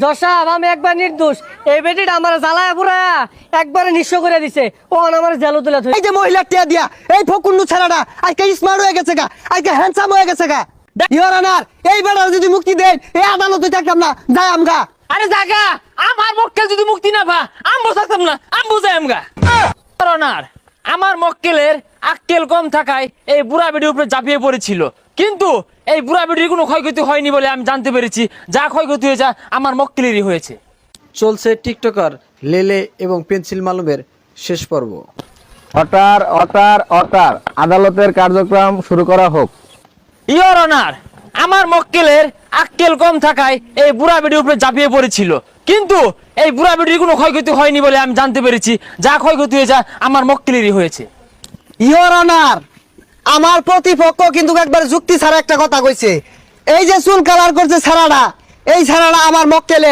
জজ সাহেব আমি একবার নির্দোষ। এই বেটিটা আমার জ্বালায় পুরায়া একবারে নিঃস্ব করে দিছে। ও আমার জেলো তুলে এই যে মহিলার টিয়া দিয়া এই ফকুন্নু ছেলেটা আজকে স্মার্ট হয়ে গেছে গা, আজকে হ্যান্ডসাম হয়ে গেছে গা। ইওর অনার, এই বেটার যদি মুক্তি দেন এই আদালতে থাকতাম না, যাই আমগা। আরে জাগা আমার মক্কেল যদি মুক্তি না পা আমবো থাকতাম না, আমবো যাই আমগা। অনার, আমার মক্কেলের আক্কেল কম থাকায় এই বুড়া বেটির উপরে ঝাঁপিয়ে পড়েছিল, কিন্তু এই বুড়া বেটির কোনো ক্ষয়ক্ষতি হয়নি বলে আমি জানতে পেরেছি। যা ক্ষয়ক্ষতি হয়েছে আমার মক্কেলেরই হয়েছে। চলছে টিকটকার লেলে এবং পেন্সিল মালুমের শেষ পর্ব। অর্ডার অর্ডার অর্ডার, আদালতের কার্যক্রম শুরু করা হোক। ইওর অনার, আমার মক্কেলের আক্কেল কম থাকায় এই বুড়া বেটির উপরে ঝাঁপিয়ে পড়েছিল, কিন্তু এই বুড়া বেটির কোনো ক্ষয়ক্ষতি হয়নি বলে আমি জানতে পেরেছি। যা ক্ষয়ক্ষতি হয়েছে আমার মক্কেলেরই হয়েছে। ইওর অনার, আমার প্রতিপক্ষ কিন্তু একবার যুক্তি ছাড়া একটা কথা কইছে। এই যে চুল কালার করছে ছাড়াটা, এই ছাড়াটা আমার মক্কেলে